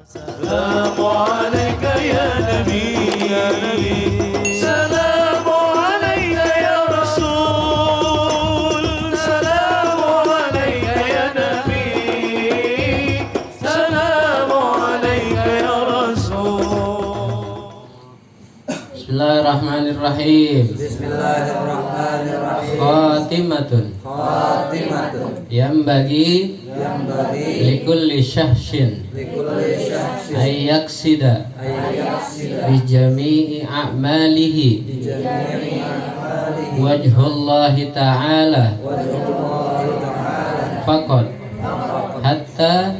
السلام عليك يا نبي سلام عليك يا رسول سلام عليك يا نبي سلام عليك يا رسول. Bismillahirrahmanirrahim. Bismillahirrahmanirrahim. Khatimatun. Yang bagi likulli syahsyin ayyaksida bijami'i a'malihi wajhullahi ta'ala faqad hatta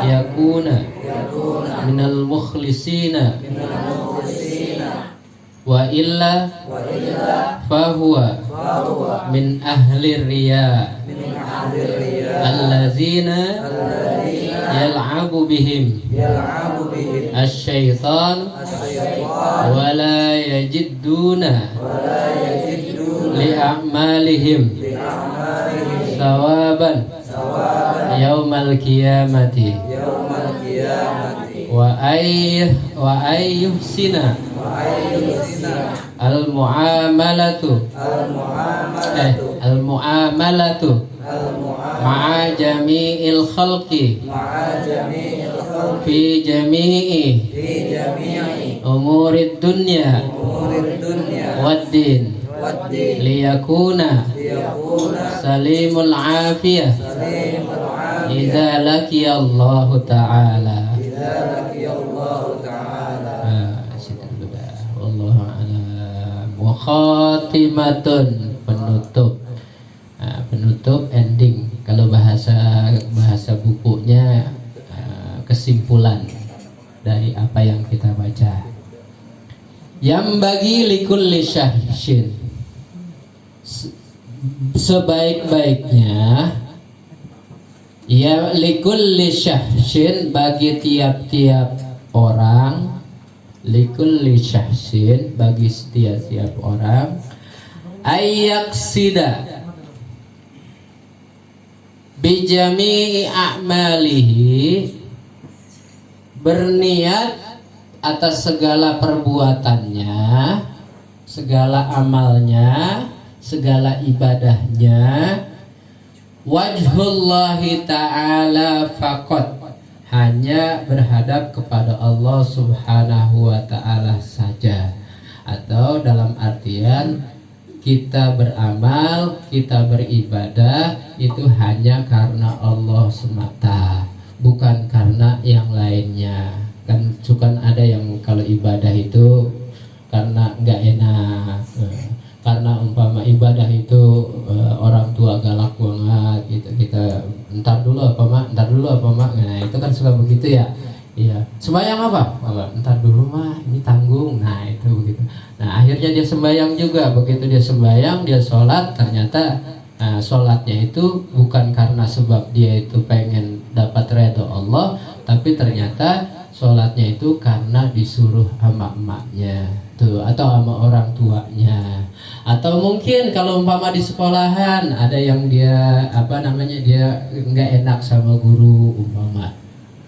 yakuna minal mukhlisina wa illa fahuwa min ahli riya allazina yal'abu bihim asy-syaitan wa la yajidduna li'a'malihim sawaban yaumal qiyamati wa ayyuhsina al-mu'amalatu ma'a jami'il khalqi fi jami'i umurid dunya wad-din liyakuna salimul afiyah idza laqiyallahu ta'ala. Wallahu a'lam. Wa khatimatun, penutup. Nah, penutup, ending. Kalau bahasa bukunya kesimpulan dari apa yang kita baca. Yang bagi likulli syahsyin, sebaik-baiknya ya likulli syahsyin, bagi tiap-tiap orang, likulli syahsyin, bagi setiap orang, ayyaksida bijami'i a'malihi, berniat atas segala perbuatannya, segala amalnya, segala ibadahnya, wajhullahi ta'ala faqat, hanya berhadap kepada Allah subhanahu wa ta'ala saja. Atau dalam artian kita beramal, kita beribadah itu hanya karena Allah semata, bukan karena yang lainnya. Kan suka ada yang kalau ibadah itu karena nggak enak, karena umpama ibadah itu orang tua galak banget gitu, kita ntar dulu apa mak, nah itu kan suka begitu ya. Iya, sembahyang apa? Ntar dulu mah, ini tanggung. Nah itu begitu. Nah akhirnya dia sembahyang juga. Begitu dia sembahyang, dia sholat, ternyata sholatnya itu bukan karena sebab dia itu pengen dapat ridho Allah, tapi ternyata sholatnya itu karena disuruh sama emaknya tuh, atau sama orang tuanya. Atau mungkin kalau umpama di sekolahan ada yang dia dia nggak enak sama guru umpama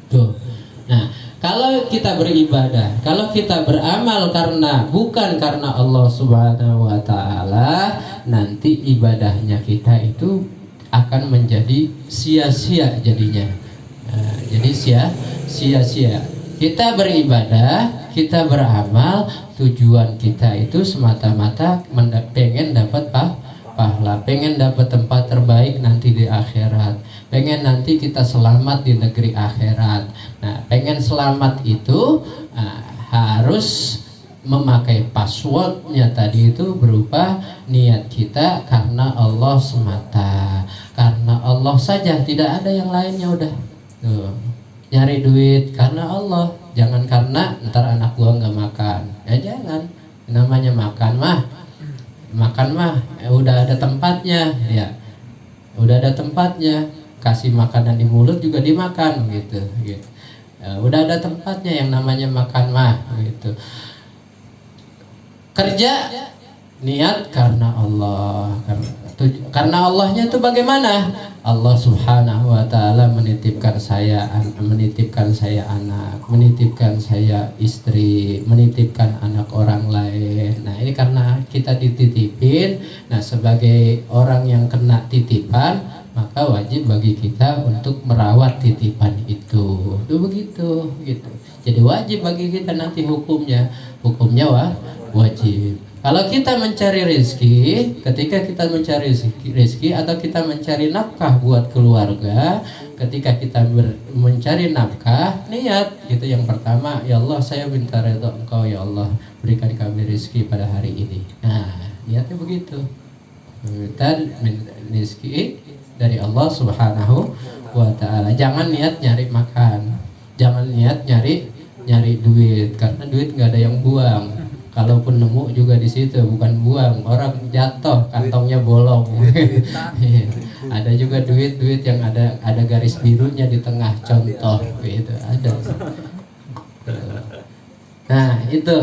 tuh. Nah, kalau kita beribadah, kalau kita beramal bukan karena Allah Subhanahu wa taala, nanti ibadahnya kita itu akan menjadi sia-sia jadinya. Nah, jadi sia-sia. Kita beribadah, kita beramal, tujuan kita itu semata-mata pengen dapat pahala, pengen dapat tempat terbaik nanti di akhirat, pengen nanti kita selamat di negeri akhirat. Nah, pengen selamat itu harus memakai passwordnya tadi itu berupa niat kita karena Allah semata, karena Allah saja, tidak ada yang lainnya. Udah tuh, nyari duit karena Allah, jangan karena ntar anak gua nggak makan. Ya jangan, namanya makan mah udah ada tempatnya ya, udah ada tempatnya, kasih makanan di mulut juga dimakan gitu. Udah ada tempatnya yang namanya makan mah gitu. Kerja niat karena Allah. Karena Allahnya itu bagaimana? Allah Subhanahu wa taala menitipkan saya anak, menitipkan saya istri, menitipkan anak orang lain. Nah, ini karena kita dititipin. Nah, sebagai orang yang kena titipan, maka wajib bagi kita untuk merawat titipan itu. Itu begitu, gitu. Jadi wajib bagi kita nanti hukumnya wajib. Kalau kita mencari rezeki, ketika kita mencari rezeki atau kita mencari nafkah buat keluarga, ketika kita mencari nafkah, niat itu yang pertama, ya Allah saya minta redha Engkau ya Allah, berikan kami rezeki pada hari ini. Nah, niatnya begitu. Minta rezeki dari Allah Subhanahu wa taala. Jangan niat nyari makan. Jangan niat nyari duit, karena duit nggak ada yang buang. Kalaupun nemu juga di situ bukan buang, orang jatuh kantongnya bolong. Ada juga duit yang ada garis birunya di tengah, contoh itu ada. Nah, itu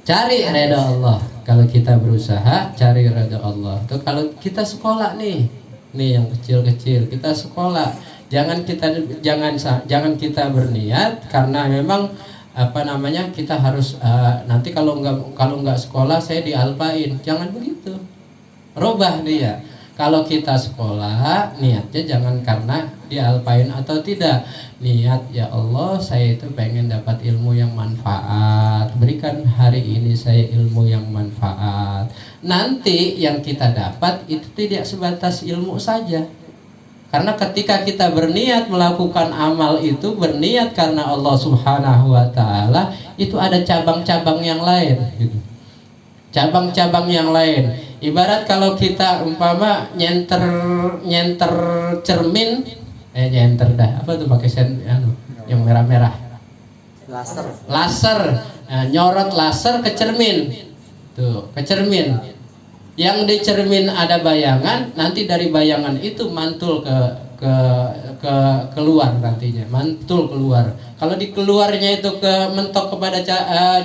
cari ridha Allah. Kalau kita berusaha cari ridha Allah. Tuh kalau kita sekolah nih yang kecil-kecil, kita sekolah, jangan kita berniat karena memang kita harus nanti kalau nggak sekolah saya dialpain. Jangan begitu. Robah dia. Kalau kita sekolah, niatnya jangan karena dialpain atau tidak. Niat, ya Allah, saya itu pengen dapat ilmu yang manfaat. Berikan hari ini saya ilmu yang manfaat. Nanti yang kita dapat itu tidak sebatas ilmu saja. Karena ketika kita berniat melakukan amal itu, berniat karena Allah Subhanahu wa taala, itu ada cabang-cabang yang lain gitu. Cabang-cabang yang lain. Ibarat kalau kita umpama nyenter cermin, apa tuh pakai yang merah-merah? Laser. Nah, nyorot laser ke cermin. Tuh, ke cermin. Yang di cermin ada bayangan, nanti dari bayangan itu mantul keluar nantinya, mantul keluar. Kalau di keluarnya itu mentok kepada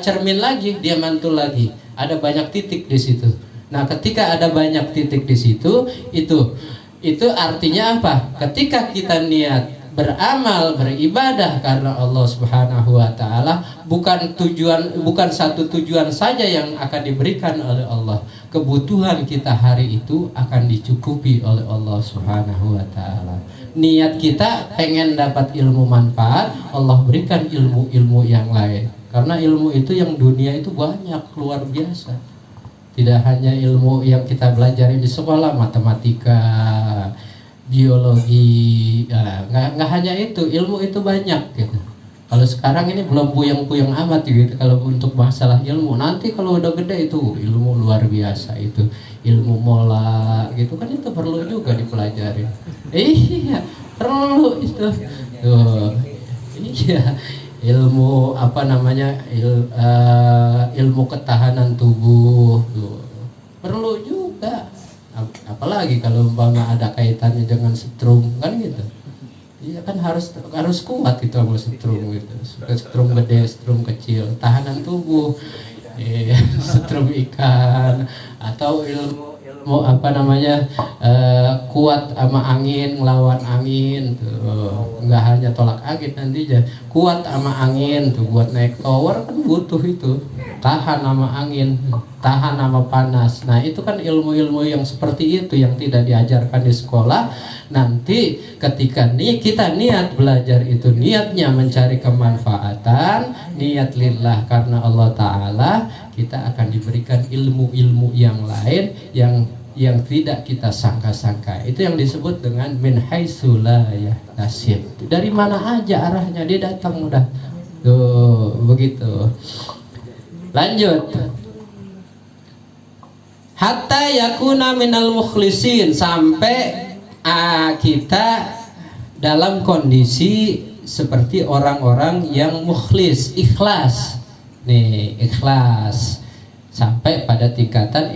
cermin lagi, dia mantul lagi. Ada banyak titik di situ. Nah, ketika ada banyak titik di situ, itu artinya apa? Ketika kita niat beramal, beribadah karena Allah Subhanahu wa taala, bukan satu tujuan saja yang akan diberikan oleh Allah. Kebutuhan kita hari itu akan dicukupi oleh Allah Subhanahu wa taala. Niat kita pengen dapat ilmu manfaat, Allah berikan ilmu-ilmu yang lain. Karena ilmu itu yang dunia itu banyak, luar biasa. Tidak hanya ilmu yang kita belajar di sekolah, matematika, biologi, nggak hanya itu, ilmu itu banyak gitu. Kalau sekarang ini belum puyeng-puyeng amat gitu kalau untuk masalah ilmu. Nanti kalau udah gede itu ilmu luar biasa, itu ilmu mola gitu kan, itu perlu juga dipelajari. Iya, perlu itu. Tuh. Iya, ilmu ilmu ketahanan tubuh tuh. Perlu juga. Apalagi kalau umpama ada kaitannya dengan setrum kan gitu. Iya kan harus kuat gitu sama setrum gitu. Setrum gede, setrum kecil, tahanan tubuh. Setrum ikan atau ilmu kuat sama angin, ngelawan angin tuh. Enggak hanya tolak angin nantinya, kuat sama angin tuh, buat naik tower kan butuh itu. Tahan sama angin, tahan sama panas. Nah, itu kan ilmu-ilmu yang seperti itu yang tidak diajarkan di sekolah. Nanti ketika kita niat belajar itu, niatnya mencari kemanfaatan, niat lillah karena Allah Ta'ala, kita akan diberikan ilmu-ilmu yang lain yang tidak kita sangka-sangka. Itu yang disebut dengan min haitsu la yahtasib. Dari mana aja arahnya dia datang udah. Tuh, begitu. Lanjut. Hatta yakuna minal mukhlisin, sampai kita dalam kondisi seperti orang-orang yang mukhlis, ikhlas. Nih, ikhlas. Sampai pada tingkatan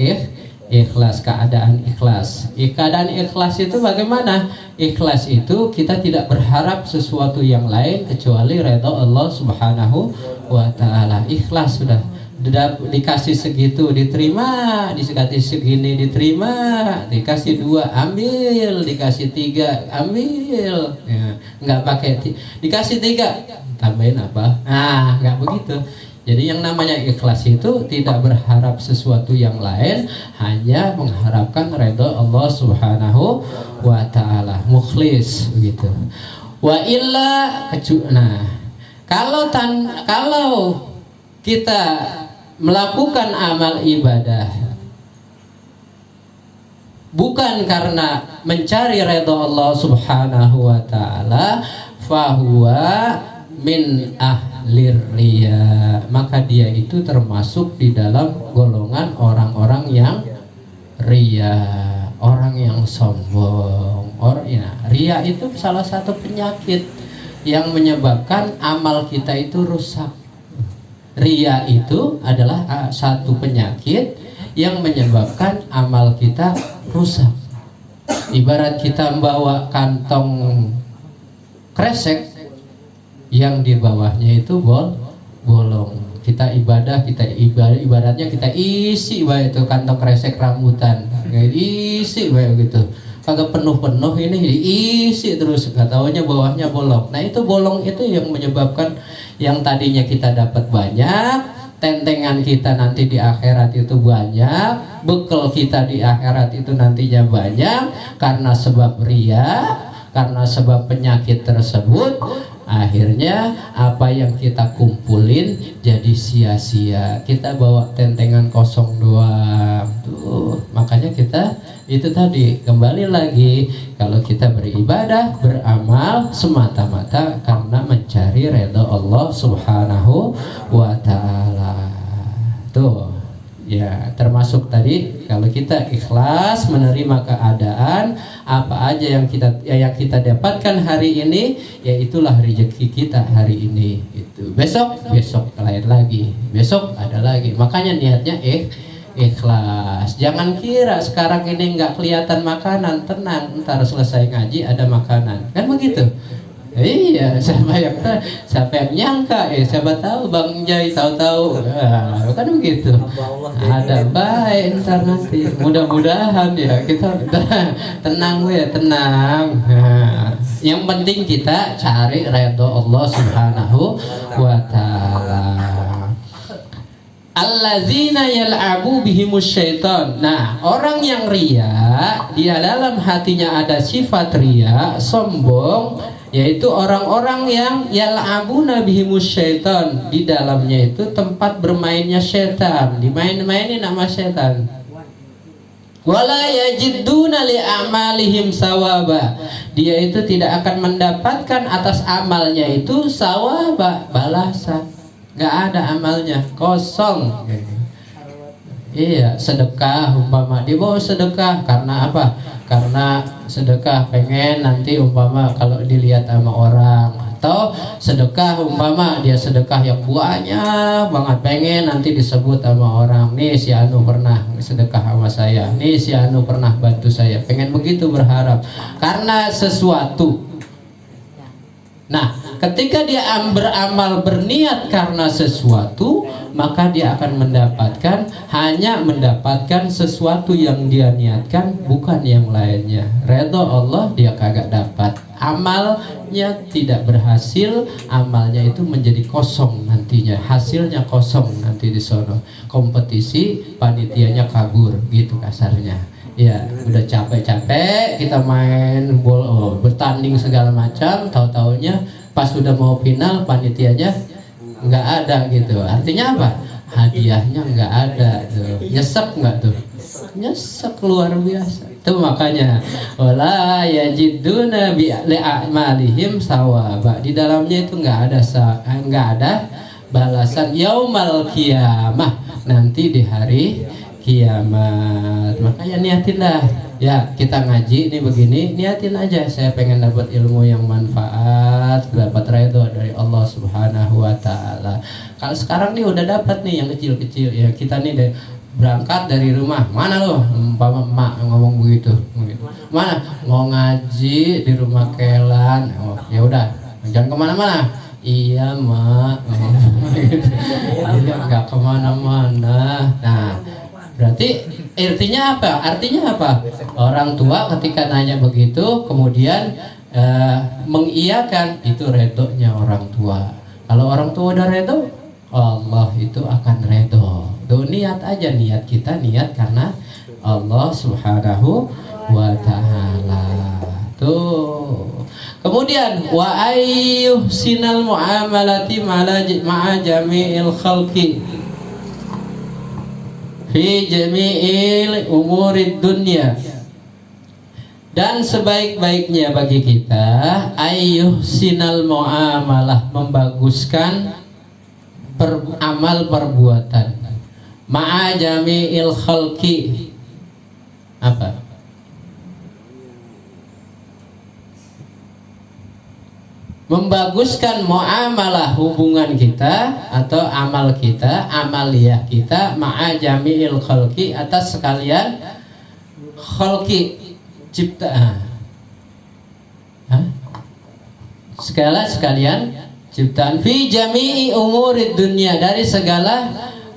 ikhlas, keadaan ikhlas. Keadaan ikhlas itu bagaimana? Ikhlas itu kita tidak berharap sesuatu yang lain kecuali redha Allah Subhanahu wa taala. Ikhlas sudah. dikasih segitu diterima, dikasih segini diterima, dikasih 2 ambil, dikasih 3 ambil, ya, nggak pakai dikasih 3 tambahin apa? Nah, nggak begitu. Jadi yang namanya ikhlas itu tidak berharap sesuatu yang lain, hanya mengharapkan ridha Allah Subhanahu wa taala, mukhlis begitu. Wa illa nah, kalau kita melakukan amal ibadah bukan karena mencari ridha Allah Subhanahu wa taala, fahuwa min ahlir riya, maka dia itu termasuk di dalam golongan orang-orang yang riya, orang yang sombong. Riya itu salah satu penyakit yang menyebabkan amal kita itu rusak. Riya itu adalah satu penyakit yang menyebabkan amal kita rusak. Ibarat kita membawa kantong kresek yang di bawahnya itu bolong. Kita ibaratnya kita isi bae itu kantong kresek rambutan, isi bae gitu. Kagak penuh-penuh ini diisi terus, nggak taunya bawahnya bolong. Nah itu bolong itu yang menyebabkan yang tadinya kita dapat banyak, tentengan kita nanti di akhirat itu banyak, bekal kita di akhirat itu nantinya banyak, karena sebab riya, karena sebab penyakit tersebut, akhirnya apa yang kita kumpulin jadi sia-sia. Kita bawa tentengan kosong doang tuh. Makanya kita itu tadi kembali lagi, kalau kita beribadah, beramal semata-mata karena mencari ridha Allah Subhanahu wa taala. Tuh. Ya, termasuk tadi kalau kita ikhlas menerima keadaan, apa aja yang kita dapatkan hari ini, ya itulah rezeki kita hari ini. Itu besok lain lagi, besok ada lagi. Makanya niatnya ikhlas. Jangan kira sekarang ini nggak kelihatan makanan, tenang, ntar selesai ngaji ada makanan, kan begitu. Iya, siapa yang nyangka, siapa tahu Bang Jai tahu-tahu, kan begitu. Ada baik ntar nanti, mudah-mudahan ya kita tenang ya, tenang. Yang penting kita cari ridha Allah Subhanahu wa taala. Allazina yal'abu bihimus syaitan. Nah, orang yang riya, dia dalam hatinya ada sifat riya, sombong, yaitu orang-orang yang yal'abuna bihimus syaitan, di dalamnya itu tempat bermainnya syaitan, dimain-mainin sama syaitan. Wala yajidduna li a'malihim sawaba. Dia itu tidak akan mendapatkan atas amalnya itu sawaba, balasan. Nggak ada amalnya, kosong. Iya, sedekah umpama dia bawa sedekah karena apa? Karena sedekah pengen nanti umpama kalau dilihat sama orang, atau sedekah umpama dia sedekah yang banyak banget, pengen nanti disebut sama orang, nih si Anu pernah sedekah sama saya, nih si Anu pernah bantu saya, pengen begitu berharap karena sesuatu. Nah, ketika dia beramal berniat karena sesuatu, maka dia akan hanya mendapatkan sesuatu yang dia niatkan, bukan yang lainnya. Ridha Allah dia kagak dapat, amalnya tidak berhasil, amalnya itu menjadi kosong nantinya, hasilnya kosong nanti di sono. Kompetisi, panitianya kabur, gitu kasarnya. Ya, udah capek-capek kita main bola, bertanding segala macam, tahu-taunya pas sudah mau final panitianya nggak ada gitu. Artinya apa? Hadiahnya nggak ada tuh. Nyesek nggak tuh? Nyesek luar biasa. Itu makanya wala yajiduna bi a'malihim sawaba. Di dalamnya itu nggak ada balasan yaumal qiyamah, nanti di hari kiamat. Makanya niatinlah ya, kita ngaji nih begini, niatin aja, saya pengen dapat ilmu yang manfaat, dapat ridho dari Allah Subhanahu wa taala. Kalau sekarang nih udah dapat nih yang kecil-kecil ya, kita nih berangkat dari rumah, mana lo? Umpama emak ngomong begitu. Mana? Mau ngaji di rumah Kelan. Oh, ya udah, jangan kemana-mana. Iya mak. gitu. Nggak kemana-mana. Nah, berarti artinya apa? Artinya apa? Orang tua ketika nanya begitu, kemudian mengiyakan, itu redonya orang tua. Kalau orang tua udah redo, Allah itu akan redo. Tuh niat aja, niat kita niat karena Allah Subhanahu wa ta'ala. Tuh. Kemudian wa ayyuhsinal muamalati ma'a jami'il khalqi fi jami'il umurid dunya. Dan sebaik-baiknya bagi kita ayyuhsinal muamalah, membaguskan amal perbuatan ma'a jami'il khalqi. Apa? Membaguskan muamalah, hubungan kita atau amal kita, amaliyah kita ma'a jami'il khalqi, atas sekalian khalqi, ciptaan. Sekalian ciptaan fi jami'i umurid dunia, dari segala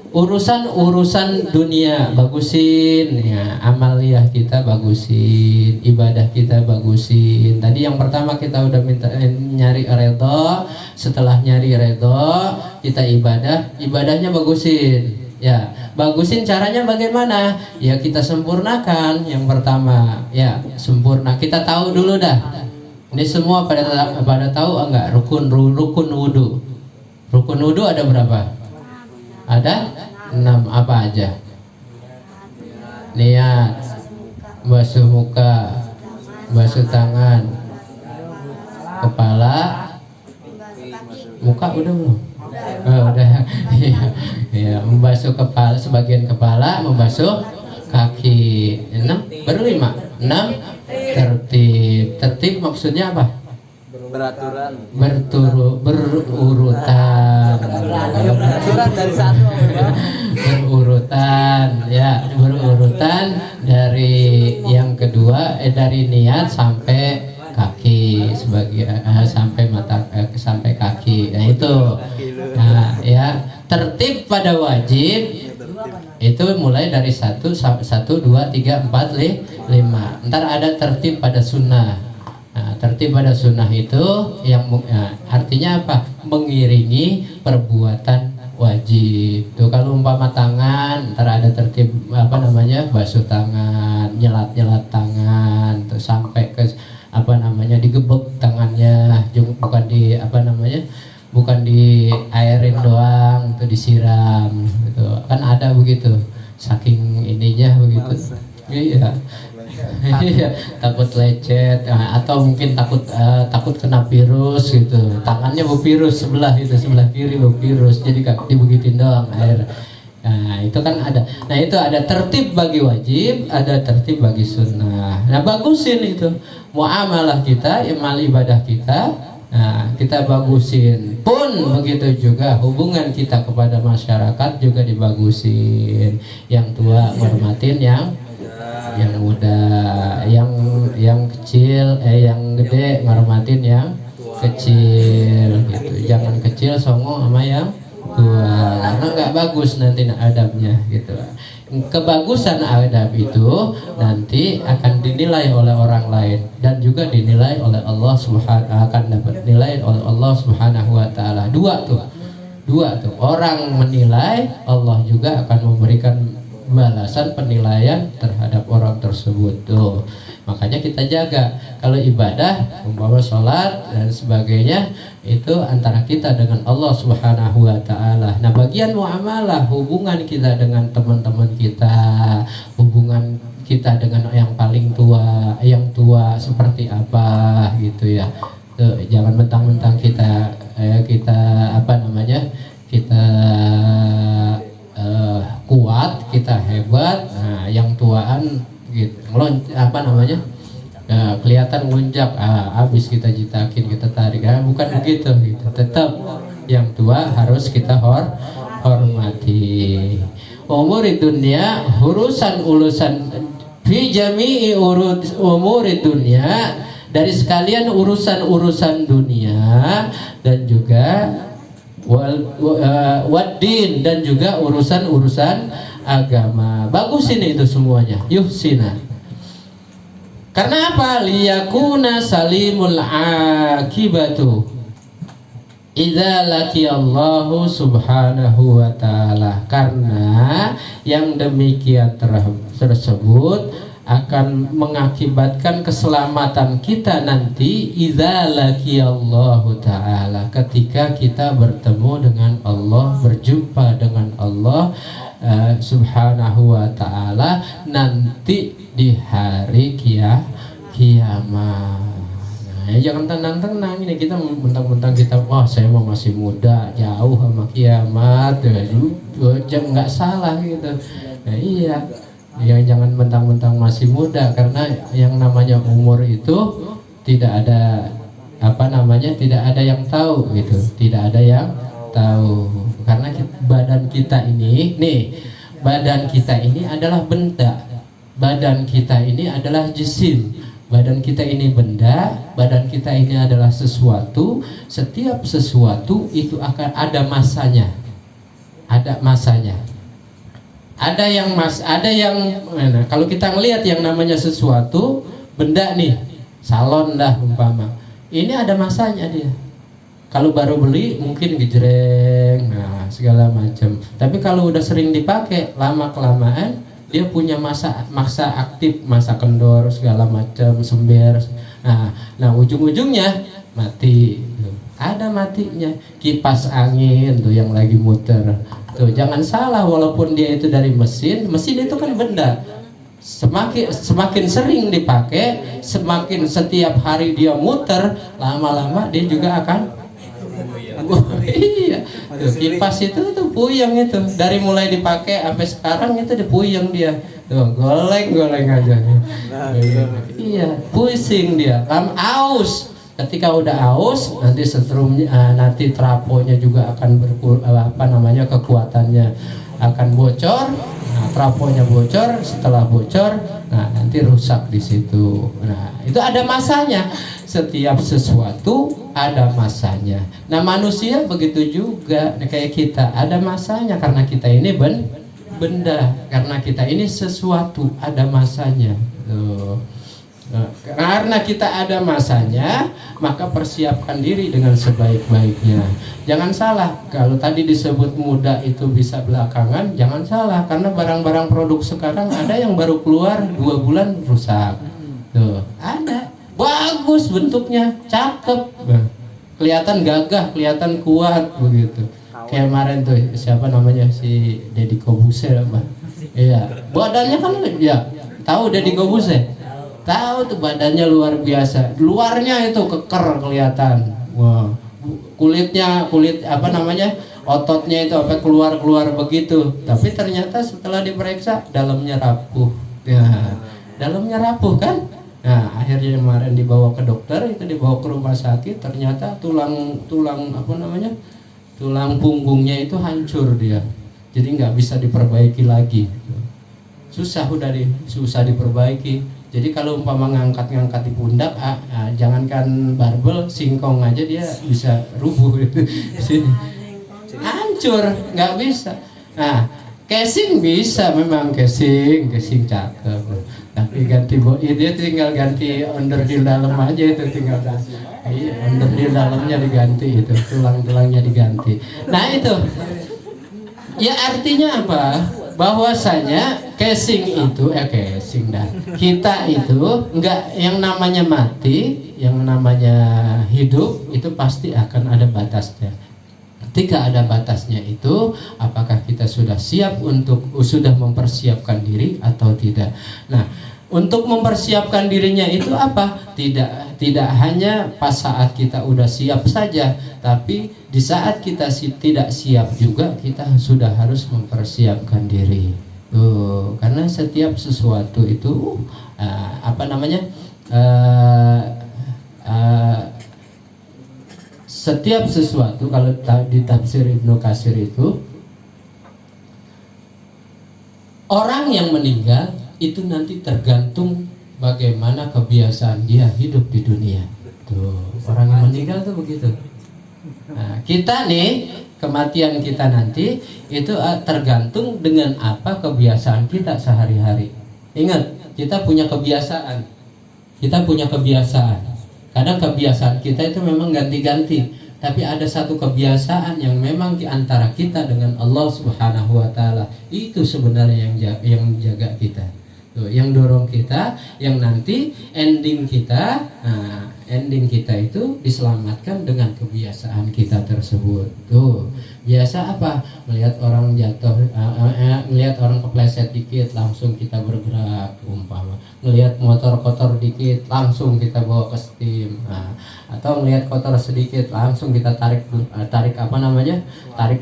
urusan dunia. Bagusin ya, amaliyah kita bagusin, ibadah kita bagusin. Tadi yang pertama kita udah minta nyari redho, setelah nyari redho kita ibadahnya bagusin ya. Bagusin caranya bagaimana? Ya kita sempurnakan. Yang pertama ya sempurna, kita tahu dulu dah. Ini semua pada tahu enggak rukun wudu? Rukun wudu ada berapa? Ada 6, apa aja? Niat, basuh muka, basuh tangan, kepala, muka udah belum? Oh, udah. Ya, membasuh kepala, sebagian kepala, membasuh kaki. 6, baru 5. 6 tertib. Tertib maksudnya apa? Beraturan, berurutan. beraturan dari satu berurutan dari yang kedua, dari niat sampai kaki, sampai mata, sampai kaki. Nah itu, nah ya tertib pada wajib itu mulai dari 1, 2, 3, 4, 5. Ntar ada tertib pada sunnah. Nah, tertib pada sunnah itu yang artinya apa? Mengiringi perbuatan wajib. Tuh kalau umpama tangan, ntar ada tertib basuh tangan, nyelat tangan, tuh sampai ke digebek tangannya, bukan bukan di airin doang, tuh disiram gitu. Kan ada begitu. Saking ininya begitu. Iya. Iya, takut lecet, atau mungkin takut kena virus gitu. Tangannya bervirus sebelah kiri bervirus, jadi dibegitin doang air. Nah itu kan ada. Nah itu ada tertib bagi wajib, ada tertib bagi sunnah. Nah bagusin itu muamalah kita, amal ibadah kita. Nah kita bagusin. Pun begitu juga hubungan kita kepada masyarakat juga dibagusin. Yang tua hormatin yang muda, yang kecil, yang gede ngormatin yang kecil gitu. Jangan kecil songong sama yang tua, karena nggak bagus nanti adabnya gitu. Kebagusan adab itu nanti akan dinilai oleh orang lain dan juga dinilai oleh Allah akan dapat nilai oleh Allah Subhanahu wa taala. Dua tuh. Orang menilai, Allah juga akan memberikan balasan penilaian terhadap orang tersebut tuh. Makanya kita jaga kalau ibadah, umpama sholat dan sebagainya, itu antara kita dengan Allah Subhanahu wa taala. Nah, bagian muamalah, hubungan kita dengan teman-teman kita, hubungan kita dengan yang paling tua, yang tua seperti apa gitu ya. Tuh, jangan mentang-mentang kita kuat, kita hebat, nah yang tuaan gitu, kelihatan ngelunjak, habis kita jitakin, kita tarik, bukan begitu gitu. Tetap yang tua harus kita hormati. Umuri dunia, urusan fi jami'i umuri dunia, dari sekalian urusan dunia, dan juga waddin, dan juga urusan-urusan agama. Bagus ini itu semuanya. Yuhsina. Karena apa? Liyakuna salimul akibatu idza laqiyallahu subhanahu wa ta'ala. Karena yang demikian tersebut akan mengakibatkan keselamatan kita nanti idza laqiyallahu ta'ala, ketika kita bertemu dengan Allah, berjumpa dengan Allah subhanahu wa ta'ala nanti di hari kiamat. Nah, jangan tenang-tenang ini, kita mentang-mentang kita saya mau masih muda, jauh sama kiamat, jangan, nggak salah gitu. Nah, iya, jangan mentang-mentang masih muda, karena yang namanya umur itu tidak ada tidak ada yang tahu gitu, tidak ada yang tahu. Karena badan kita ini adalah benda, badan kita ini adalah jisim, badan kita ini benda, badan kita ini adalah sesuatu. Setiap sesuatu itu akan ada masanya, ada yang kalau kita ngelihat yang namanya sesuatu benda nih, salon dah umpama, ini ada masanya dia. Kalau baru beli mungkin gejreng, segala macam. Tapi kalau udah sering dipakai, lama kelamaan dia punya masa aktif, masa kendor, segala macam, sember. Nah ujung-ujungnya mati. Ada matinya. Kipas angin tuh yang lagi muter. Tuh jangan salah, walaupun dia itu dari mesin itu kan benda. Semakin sering dipakai, semakin setiap hari dia muter, lama-lama dia juga akan iya. Tuh, kipas itu tuh puyeng itu, dari mulai dipakai sampai sekarang itu puyeng dia. Tuh goleng aja. Iya, pusing dia, aus. Ketika udah aus, nanti setrumnya, nanti trafonya juga akan kekuatannya akan bocor. Nah, trafonya bocor, setelah bocor, nanti rusak di situ. Nah, itu ada masanya. Setiap sesuatu ada masanya. Nah, manusia begitu juga. Kayak kita ada masanya, karena kita ini benda, karena kita ini sesuatu, ada masanya. Tuh. Nah, karena kita ada masanya, maka persiapkan diri dengan sebaik-baiknya. Jangan salah, kalau tadi disebut muda itu bisa belakangan, jangan salah, karena barang-barang produk sekarang ada yang baru keluar 2 bulan rusak. Tuh, ada. Bagus bentuknya, cakep, kelihatan gagah, kelihatan kuat begitu. Kayak kemarin tuh siapa namanya, si Deddy Corbuzier, iya, badannya kan ya, tahu Deddy Corbuzier? Tahu tuh, badannya luar biasa, luarnya itu keker kelihatan, wah, kulit ototnya itu keluar begitu, tapi ternyata setelah diperiksa dalamnya rapuh, ya, dalamnya rapuh kan. Nah, akhirnya kemarin dibawa ke dokter, itu dibawa ke rumah sakit, ternyata tulang punggungnya itu hancur dia, jadi nggak bisa diperbaiki lagi, susah diperbaiki. Jadi kalau umpama ngangkat di pundak, jangankan barbel, singkong aja dia bisa rubuh, hancur, nggak bisa. Nah, casing bisa, memang casing cakep. Tapi ganti body, dia tinggal ganti underdeal dalam aja, itu tinggal underdeal dalamnya diganti, itu tulang-tulangnya diganti. Nah itu, ya artinya apa? Bahwasanya casing itu, kita itu enggak, yang namanya mati, yang namanya hidup itu pasti akan ada batasnya. Ketika ada batasnya itu, apakah kita sudah mempersiapkan diri atau tidak? Nah, untuk mempersiapkan dirinya itu apa? Tidak hanya pas saat kita udah siap saja, tapi di saat kita tidak siap juga kita sudah harus mempersiapkan diri. Tuh, karena setiap sesuatu itu setiap sesuatu, kalau di tafsir Ibnu Katsir itu, orang yang meninggal itu nanti tergantung bagaimana kebiasaan dia hidup di dunia. Tuh, orang yang meninggal tuh begitu. Nah, kita nih kematian kita nanti itu tergantung dengan apa kebiasaan kita sehari-hari. Ingat, kita punya kebiasaan. Kadang kebiasaan kita itu memang ganti-ganti, tapi ada satu kebiasaan yang memang di antara kita dengan Allah Subhanahu wa taala. Itu sebenarnya yang jaga kita. Tuh, yang dorong kita, yang nanti ending kita itu diselamatkan dengan kebiasaan kita tersebut. Tuh, biasa apa? Melihat orang jatuh, melihat orang kepleset dikit, langsung kita bergerak, umpama. Melihat motor kotor dikit, langsung kita bawa ke steam. Atau melihat kotor sedikit, langsung kita tarik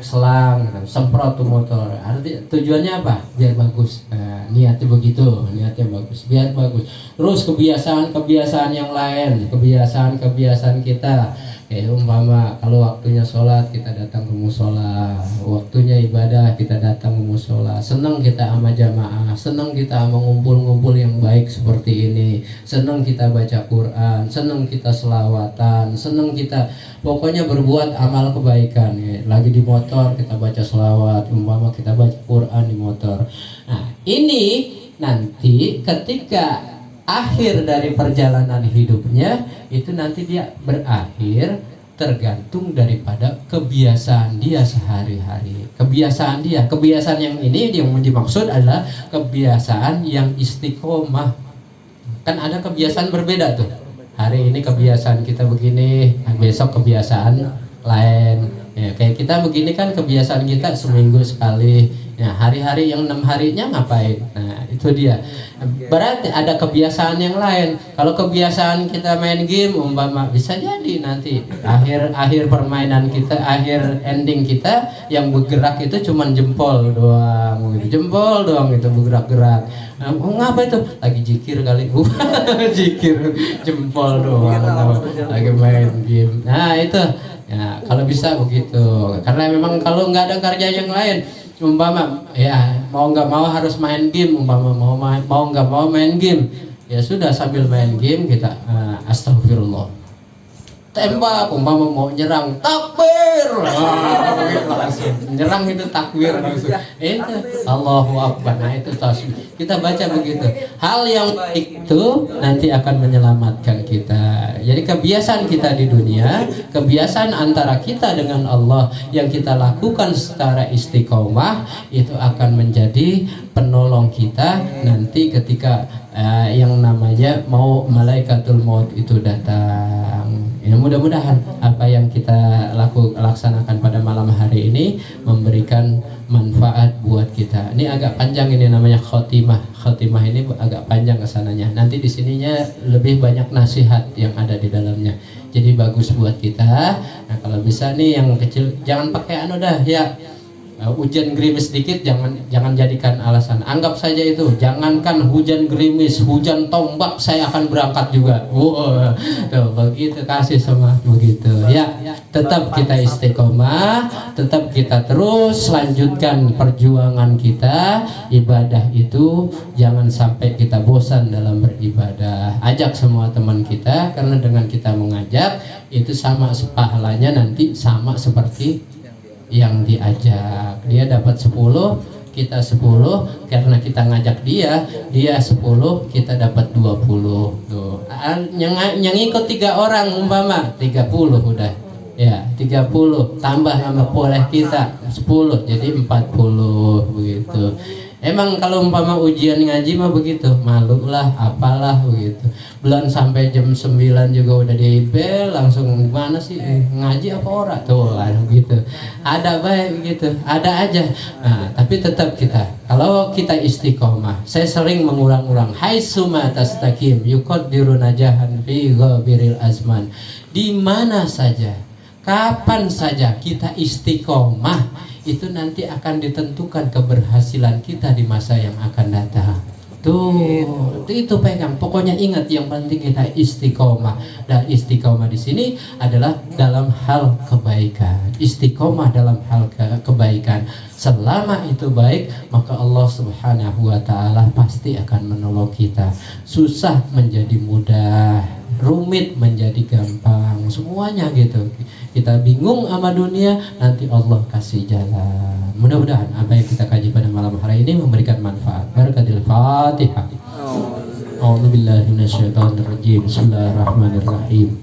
selang, semprot tuh motor. Arti tujuannya apa? Biar bagus. Niatnya begitu, niatnya bagus, biar bagus. Terus kebiasaan yang lain, kebiasaan kita, kayak umpama kalau waktunya sholat kita datang ke musola, waktunya ibadah kita datang ke musola, senang kita sama jamaah, senang kita sama ngumpul-ngumpul yang baik seperti ini, senang kita baca Quran, senang kita selawatan, senang kita pokoknya berbuat amal kebaikan. Ya. Lagi di motor kita baca selawat, umpama kita baca Quran di motor. Nah, ini nanti ketika akhir dari perjalanan hidupnya itu nanti dia berakhir tergantung daripada kebiasaan dia sehari-hari. Kebiasaan yang ini yang dimaksud adalah kebiasaan yang istiqomah. Kan ada kebiasaan berbeda tuh. Hari ini kebiasaan kita begini, besok kebiasaan lain. Ya, kayak kita begini kan kebiasaan kita seminggu sekali. Ya, hari-hari yang 6 harinya ngapain? Nah, itu dia. Berarti ada kebiasaan yang lain. Kalau kebiasaan kita main game, umpama bisa jadi nanti akhir permainan kita, akhir ending kita yang bergerak itu cuman jempol doang gitu. Jempol doang itu bergerak-gerak. Nah, ngapa itu? Lagi zikir kali. Zikir jempol doang. Lagi main game. Nah, itu. Ya, kalau bisa begitu. Karena memang kalau nggak ada kerja yang lain, umpama ya mau nggak mau harus main game, umpama mau nggak mau main game, ya sudah sambil main game kita astagfirullah, tembak, umpama mau nyerang, takbir, langsung nyerang itu takbir, itu Allahu Akbar. Nah itu tasbih, kita baca begitu. Hal yang baik itu nanti akan menyelamatkan kita. Jadi kebiasaan kita di dunia, kebiasaan antara kita dengan Allah yang kita lakukan secara istiqomah itu akan menjadi penolong kita nanti ketika yang namanya mau malaikatul maut itu datang. Ya, mudah-mudahan apa yang kita laksanakan pada malam hari ini memberikan manfaat buat kita. Ini agak panjang, ini namanya khotimah. Khotimah ini agak panjang kesananya. Nanti di sininya lebih banyak nasihat yang ada di dalamnya. Jadi bagus buat kita. Nah, kalau bisa nih yang kecil jangan pakai ya. Hujan gerimis sedikit jangan jadikan alasan. Anggap saja itu, jangankan hujan gerimis, hujan tombak saya akan berangkat juga. Tuh, begitu kasih sama begitu. Ya, tetap kita istiqomah, tetap kita terus lanjutkan perjuangan kita. Ibadah itu jangan sampai kita bosan dalam beribadah. Ajak semua teman kita, karena dengan kita mengajak itu sama pahalanya nanti sama seperti yang diajak. Dia dapat 10, kita 10, karena kita ngajak dia 10, kita dapat 20. Tuh. Yang ikut 3 orang umpama 30 udah. Ya, 30 tambah sama boleh kita 10 jadi 40 begitu. Emang kalau umpama ujian ngaji mah begitu, malu lah, apalah begitu. Belum sampai jam 9 juga udah dibel, langsung gimana sih ngaji apa ora tuh lah gitu. Ada baik begitu, ada aja. Nah, tapi tetap kita, kalau kita istiqomah, saya sering mengulang-ulang, haitsuma tastaqim yuqaddiru najahan fi ghabiril azman. Di mana saja, kapan saja kita istiqomah, itu nanti akan ditentukan keberhasilan kita di masa yang akan datang. Tuh, itu pegang. Pokoknya ingat, yang penting kita istiqomah. Dan istiqomah di sini adalah dalam hal kebaikan. Istiqomah dalam hal kebaikan. Selama itu baik, maka Allah Subhanahu wa taala pasti akan menolong kita. Susah menjadi mudah. rumit menjadi gampang, semuanya gitu. Kita bingung sama dunia, nanti Allah kasih jalan. Mudah-mudahan apa yang kita kaji pada malam hari ini memberikan manfaat. Barakatil Fatihah. A'udzubillahi minasyaitonirrajim. Bismillahirrahmanirrahim.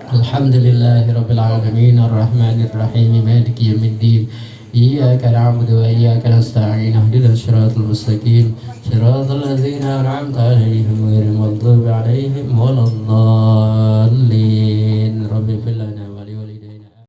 Alhamdulillahirabbil alamin arrahmanir rahim maliki yaumiddin. Iyyaka na'budu wa iyyaka nasta'in ihdinas siratal mustaqim siratal ladzina an'amta 'alaihim ghairil maghdubi 'alaihim waladdallin.